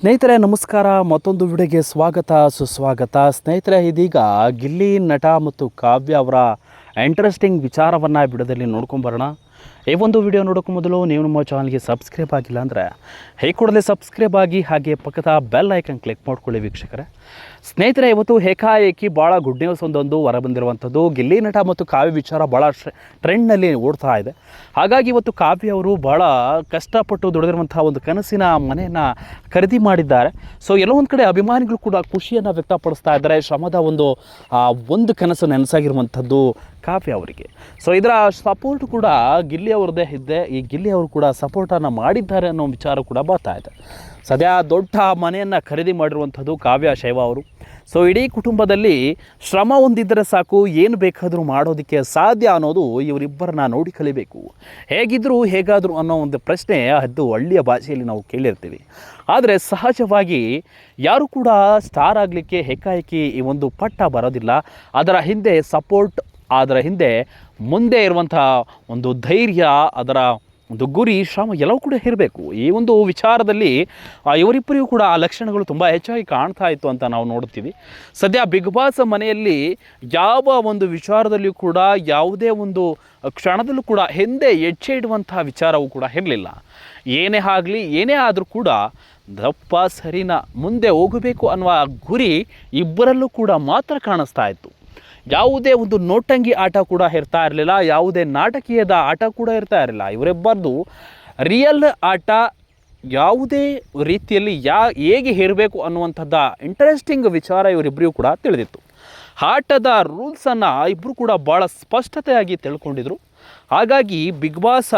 ಸ್ನೇಹಿತರೆ ನಮಸ್ಕಾರ, ಮತ್ತೊಂದು ವಿಡಿಯೋಗೆ ಸ್ವಾಗತ ಸುಸ್ವಾಗತ. ಸ್ನೇಹಿತರೆ, ಇದೀಗ ಗಿಲ್ಲಿ ನಟ ಮತ್ತು ಕಾವ್ಯ ಅವರ ಇಂಟ್ರೆಸ್ಟಿಂಗ್ ವಿಚಾರವನ್ನು ವಿಡಿಯೋದಲ್ಲಿ ನೋಡ್ಕೊಂಬರೋಣ. ಈ ಒಂದು ವಿಡಿಯೋ ನೋಡೋಕ್ಕೂ ಮೊದಲು ನೀವು ನಮ್ಮ ಚಾನಲ್ಗೆ ಸಬ್ಸ್ಕ್ರೈಬ್ ಆಗಿಲ್ಲ ಅಂದರೆ ಕೂಡಲೇ ಸಬ್ಸ್ಕ್ರೈಬ್ ಆಗಿ, ಹಾಗೆ ಪಕ್ಕದ ಬೆಲ್ ಐಕನ್ ಕ್ಲಿಕ್ ಮಾಡ್ಕೊಳ್ಳಿ ವೀಕ್ಷಕರೇ. ಸ್ನೇಹಿತರೆ, ಇವತ್ತು ಏಕಾಏಕಿ ಭಾಳ ಗುಡ್ ನ್ಯೂಸ್ ಒಂದೊಂದು ಹೊರಬಂದಿರುವಂಥದ್ದು. ಗಿಲ್ಲಿ ನಟ ಮತ್ತು ಕಾವ್ಯ ವಿಚಾರ ಭಾಳ ಟ್ರೆಂಡ್ನಲ್ಲಿ ಓಡ್ತಾ ಇದೆ. ಹಾಗಾಗಿ ಇವತ್ತು ಕಾವ್ಯ ಅವರು ಭಾಳ ಕಷ್ಟಪಟ್ಟು ದುಡಿದಿರುವಂಥ ಒಂದು ಕನಸಿನ ಮನೆಯನ್ನು ಖರೀದಿ ಮಾಡಿದ್ದಾರೆ. ಸೊ ಎಲ್ಲೋ ಒಂದು ಕಡೆ ಅಭಿಮಾನಿಗಳು ಕೂಡ ಖುಷಿಯನ್ನು ವ್ಯಕ್ತಪಡಿಸ್ತಾ ಇದ್ದಾರೆ. ಶ್ರಮದ ಒಂದು ಕನಸು ನೆನಸಾಗಿರುವಂಥದ್ದು ಕಾವ್ಯ ಅವರಿಗೆ. ಸೊ ಇದರ ಸಪೋರ್ಟ್ ಕೂಡ ಗಿಲ್ಲಿ ಅವ್ರದ್ದೇ ಇದ್ದೆ. ಈ ಗಿಲ್ಲಿ ಅವರು ಕೂಡ ಸಪೋರ್ಟನ್ನು ಮಾಡಿದ್ದಾರೆ ಅನ್ನೋ ವಿಚಾರ ಕೂಡ ಬರ್ತಾ ಇದೆ. ಸದ್ಯ ದೊಡ್ಡ ಮನೆಯನ್ನು ಖರೀದಿ ಮಾಡಿರುವಂಥದ್ದು ಕಾವ್ಯ ಶೈವ ಅವರು. ಸೊ ಇಡೀ ಕುಟುಂಬದಲ್ಲಿ ಶ್ರಮ ಹೊಂದಿದ್ದರೆ ಸಾಕು, ಏನು ಬೇಕಾದರೂ ಮಾಡೋದಕ್ಕೆ ಸಾಧ್ಯ ಅನ್ನೋದು ಇವರಿಬ್ಬರನ್ನ ನೋಡಿ ಕಲಿಬೇಕು. ಹೇಗಿದ್ದರೂ ಹೇಗಾದರೂ ಅನ್ನೋ ಒಂದು ಪ್ರಶ್ನೆ ಅದು ಹಳ್ಳಿಯ ಭಾಷೆಯಲ್ಲಿ ನಾವು ಕೇಳಿರ್ತೀವಿ. ಆದರೆ ಸಹಜವಾಗಿ ಯಾರು ಕೂಡ ಸ್ಟಾರ್ ಆಗಲಿಕ್ಕೆ ಏಕಾಏಕಿ ಈ ಒಂದು ಪಟ್ಟ ಬರೋದಿಲ್ಲ. ಅದರ ಹಿಂದೆ ಸಪೋರ್ಟ್, ಅದರ ಹಿಂದೆ ಮುಂದೆ ಇರುವಂಥ ಒಂದು ಧೈರ್ಯ, ಅದರ ಒಂದು ಗುರಿ, ಶ್ರಮ ಎಲ್ಲವೂ ಕೂಡ ಇರಬೇಕು. ಈ ಒಂದು ವಿಚಾರದಲ್ಲಿ ಇವರಿಬ್ಬರಿಗೂ ಕೂಡ ಆ ಲಕ್ಷಣಗಳು ತುಂಬ ಹೆಚ್ಚಾಗಿ ಕಾಣ್ತಾ ಇತ್ತು ಅಂತ ನಾವು ನೋಡ್ತೀವಿ. ಸದ್ಯ ಬಿಗ್ ಬಾಸ್ ಮನೆಯಲ್ಲಿ ಯಾವ ಒಂದು ವಿಚಾರದಲ್ಲಿಯೂ ಕೂಡ ಯಾವುದೇ ಒಂದು ಕ್ಷಣದಲ್ಲೂ ಕೂಡ ಹಿಂದೆ ಹೆಜ್ಜೆ ಇಡುವಂಥ ವಿಚಾರವೂ ಕೂಡ ಇರಲಿಲ್ಲ. ಏನೇ ಆಗಲಿ, ಏನೇ ಆದರೂ ಕೂಡ ದಪ್ಪ ಸರಿನ ಮುಂದೆ ಹೋಗಬೇಕು ಅನ್ನುವ ಗುರಿ ಇಬ್ಬರಲ್ಲೂ ಕೂಡ ಮಾತ್ರ ಕಾಣಿಸ್ತಾ ಇತ್ತು. ಯಾವುದೇ ಒಂದು ನೋಟಂಗಿ ಆಟ ಕೂಡ ಇರ್ತಾ ಇರಲಿಲ್ಲ, ಯಾವುದೇ ನಾಟಕೀಯದ ಆಟ ಕೂಡ ಇರ್ತಾ ಇರಲಿಲ್ಲ. ಇವರಿಬ್ಬರದು ರಿಯಲ್ ಆಟ ಯಾವುದೇ ರೀತಿಯಲ್ಲಿ ಹೇಗೆ ಇರಬೇಕು ಅನ್ನುವಂಥದ್ದು ಇಂಟ್ರೆಸ್ಟಿಂಗ್ ವಿಚಾರ ಇವರಿಬ್ಬರಿಗೂ ಕೂಡ ತಿಳಿದಿತ್ತು. ಆಟದ ರೂಲ್ಸನ್ನು ಇಬ್ಬರು ಕೂಡ ಭಾಳ ಸ್ಪಷ್ಟತೆಯಾಗಿ ತಿಳ್ಕೊಂಡಿದ್ರು. ಹಾಗಾಗಿ ಬಿಗ್ ಬಾಸ್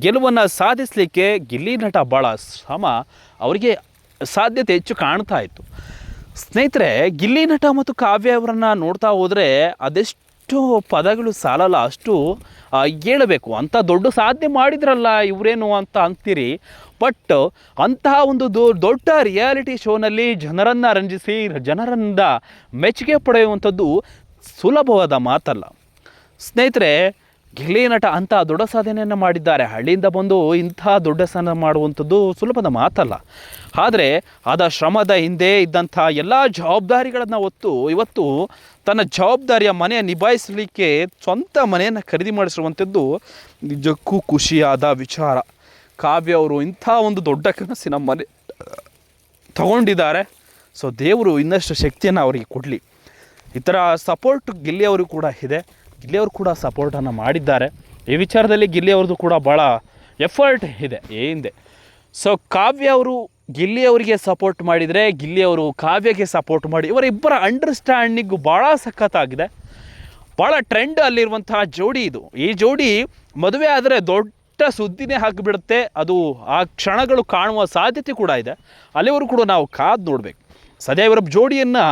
ಗೆಲುವನ್ನು ಸಾಧಿಸಲಿಕ್ಕೆ ಗಿಲ್ಲಿ ನಟ ಭಾಳ ಶ್ರಮ ಅವರಿಗೆ ಸಾಧ್ಯತೆ ಹೆಚ್ಚು ಕಾಣ್ತಾ ಇತ್ತು. ಸ್ನೇಹಿತರೆ, ಗಿಲ್ಲಿ ನಟ ಮತ್ತು ಕಾವ್ಯ ಅವರನ್ನು ನೋಡ್ತಾ ಹೋದರೆ ಅದೆಷ್ಟು ಪದಗಳು ಸಾಲಲ್ಲ, ಅಷ್ಟು ಹೇಳಬೇಕು. ಅಂಥ ದೊಡ್ಡ ಸಾಧನೆ ಮಾಡಿದ್ರಲ್ಲ ಇವರೇನು ಅಂತ ಅಂತೀರಿ. ಬಟ್ ಅಂತಹ ಒಂದು ದೊಡ್ಡ ರಿಯಾಲಿಟಿ ಶೋನಲ್ಲಿ ಜನರನ್ನು ರಂಜಿಸಿ ಜನರಿಂದ ಮೆಚ್ಚುಗೆ ಪಡೆಯುವಂಥದ್ದು ಸುಲಭವಾದ ಮಾತಲ್ಲ. ಸ್ನೇಹಿತರೆ, ಗಿಲ್ಲಿ ನಟ ಅಂಥ ದೊಡ್ಡ ಸಾಧನೆಯನ್ನು ಮಾಡಿದ್ದಾರೆ. ಹಳ್ಳಿಯಿಂದ ಬಂದು ಇಂಥ ದೊಡ್ಡ ಸಾಧನೆ ಮಾಡುವಂಥದ್ದು ಸುಲಭದ ಮಾತಲ್ಲ. ಆದರೆ ಆದ ಶ್ರಮದ ಹಿಂದೆ ಇದ್ದಂಥ ಎಲ್ಲ ಜವಾಬ್ದಾರಿಗಳನ್ನು ಹೊತ್ತು ಇವತ್ತು ತನ್ನ ಜವಾಬ್ದಾರಿಯ ಮನೆಯ ನಿಭಾಯಿಸಲಿಕ್ಕೆ ಸ್ವಂತ ಮನೆಯನ್ನು ಖರೀದಿ ಮಾಡಿಸಿರುವಂಥದ್ದು ನಿಜಕ್ಕೂ ಖುಷಿಯಾದ ವಿಚಾರ. ಕಾವ್ಯ ಅವರು ಇಂಥ ಒಂದು ದೊಡ್ಡ ಕನಸಿನ ಮನೆ ತಗೊಂಡಿದ್ದಾರೆ. ಸೊ ದೇವರು ಇನ್ನಷ್ಟು ಶಕ್ತಿಯನ್ನು ಅವರಿಗೆ ಕೊಡಲಿ. ಈ ಥರ ಸಪೋರ್ಟ್ ಗಿಲ್ಲಿ ಅವ್ರಿಗೂ ಕೂಡ ಇದೆ. ಗಿಲ್ಲಿಯವರು ಕೂಡ ಸಪೋರ್ಟನ್ನು ಮಾಡಿದ್ದಾರೆ. ಈ ವಿಚಾರದಲ್ಲಿ ಗಿಲ್ಲಿಯವ್ರದ್ದು ಕೂಡ ಭಾಳ ಎಫರ್ಟ್ ಇದೆ ಹಿಂದೆ. ಸೊ ಕಾವ್ಯ ಅವರು ಗಿಲ್ಲಿಯವರಿಗೆ ಸಪೋರ್ಟ್ ಮಾಡಿದರೆ, ಗಿಲ್ಲಿಯವರು ಕಾವ್ಯಗೆ ಸಪೋರ್ಟ್ ಮಾಡಿ, ಇವರಿಬ್ಬರ ಅಂಡರ್ಸ್ಟ್ಯಾಂಡಿಂಗು ಭಾಳ ಸಖತ್ತಾಗಿದೆ. ಭಾಳ ಟ್ರೆಂಡ್ ಅಲ್ಲಿರುವಂತಹ ಜೋಡಿ ಇದು. ಈ ಜೋಡಿ ಮದುವೆ ಆದರೆ ದೊಡ್ಡ ಸುದ್ದಿನೇ ಹಾಕಿಬಿಡುತ್ತೆ. ಅದು ಆ ಕ್ಷಣಗಳು ಕಾಣುವ ಸಾಧ್ಯತೆ ಕೂಡ ಇದೆ. ಅಲ್ಲಿವರು ಕೂಡ ನಾವು ಕಾದು ನೋಡಬೇಕು. ಸದ್ಯ ಇವರ ಜೋಡಿಯನ್ನು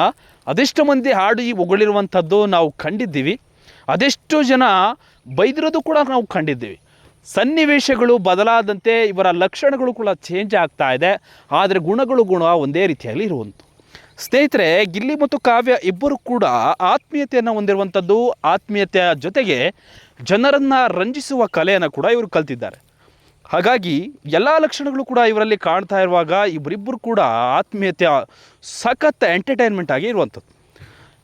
ಅದೆಷ್ಟು ಮಂದಿ ಹಾಡಿ ಹೊಗಳಿರುವಂಥದ್ದು ನಾವು ಕಂಡಿದ್ದೀವಿ. ಅದೆಷ್ಟು ಜನ ಬೈದಿರೋದು ಕೂಡ ನಾವು ಕಂಡಿದ್ದೀವಿ. ಸನ್ನಿವೇಶಗಳು ಬದಲಾದಂತೆ ಇವರ ಲಕ್ಷಣಗಳು ಕೂಡ ಚೇಂಜ್ ಆಗ್ತಾ ಇದೆ. ಆದರೆ ಗುಣ ಒಂದೇ ರೀತಿಯಾಗಿ ಇರುವಂಥ ಸ್ನೇಹಿತರೆ, ಗಿಲ್ಲಿ ಮತ್ತು ಕಾವ್ಯ ಇಬ್ಬರು ಕೂಡ ಆತ್ಮೀಯತೆಯನ್ನು ಹೊಂದಿರುವಂಥದ್ದು. ಆತ್ಮೀಯತೆಯ ಜೊತೆಗೆ ಜನರನ್ನು ರಂಜಿಸುವ ಕಲೆಯನ್ನು ಕೂಡ ಇವರು ಕಲ್ತಿದ್ದಾರೆ. ಹಾಗಾಗಿ ಎಲ್ಲ ಲಕ್ಷಣಗಳು ಕೂಡ ಇವರಲ್ಲಿ ಕಾಣ್ತಾ ಇರುವಾಗ ಇವರಿಬ್ಬರು ಕೂಡ ಆತ್ಮೀಯತೆಯ ಸಖತ್ ಎಂಟರ್ಟೈನ್ಮೆಂಟ್ ಆಗಿ ಇರುವಂಥದ್ದು.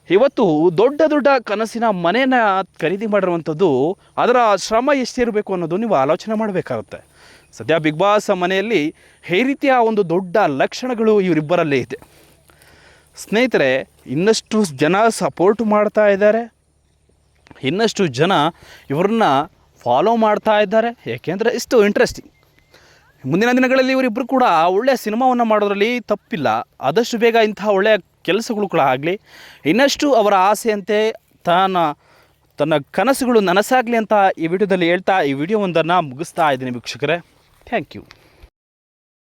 ಇವತ್ತು ದೊಡ್ಡ ಕನಸಿನ ಮನೆಯನ್ನು ಖರೀದಿ ಮಾಡಿರುವಂಥದ್ದು, ಅದರ ಶ್ರಮ ಎಷ್ಟಿರಬೇಕು ಅನ್ನೋದು ನೀವು ಆಲೋಚನೆ ಮಾಡಬೇಕಾಗುತ್ತೆ. ಸದ್ಯ ಬಿಗ್ ಬಾಸ್ ಮನೆಯಲ್ಲಿ ಈ ರೀತಿಯ ಒಂದು ದೊಡ್ಡ ಲಕ್ಷಣಗಳು ಇವರಿಬ್ಬರಲ್ಲೇ ಇದೆ. ಸ್ನೇಹಿತರೆ, ಇನ್ನಷ್ಟು ಜನ ಸಪೋರ್ಟ್ ಮಾಡ್ತಾ ಇದ್ದಾರೆ, ಇನ್ನಷ್ಟು ಜನ ಇವ್ರನ್ನ ಫಾಲೋ ಮಾಡ್ತಾ ಇದ್ದಾರೆ. ಏಕೆಂದರೆ ಇಷ್ಟು ಇಂಟ್ರೆಸ್ಟಿಂಗ್. ಮುಂದಿನ ದಿನಗಳಲ್ಲಿ ಇವರಿಬ್ಬರು ಕೂಡ ಒಳ್ಳೆಯ ಸಿನಿಮಾವನ್ನು ಮಾಡೋದ್ರಲ್ಲಿ ತಪ್ಪಿಲ್ಲ. ಆದಷ್ಟು ಬೇಗ ಇಂತಹ ಒಳ್ಳೆಯ ಕೆಲಸಗಳು ಕೂಡ ಆಗಲಿ. ಇನ್ನಷ್ಟು ಅವರ ಆಸೆಯಂತೆ ತನ್ನ ಕನಸುಗಳು ನನಸಾಗಲಿ ಅಂತ ಈ ವಿಡಿಯೋದಲ್ಲಿ ಹೇಳ್ತಾ ಈ ವಿಡಿಯೋವೊಂದನ್ನು ಮುಗಿಸ್ತಾ ಇದ್ದೀನಿ ವೀಕ್ಷಕರೇ. Thank you.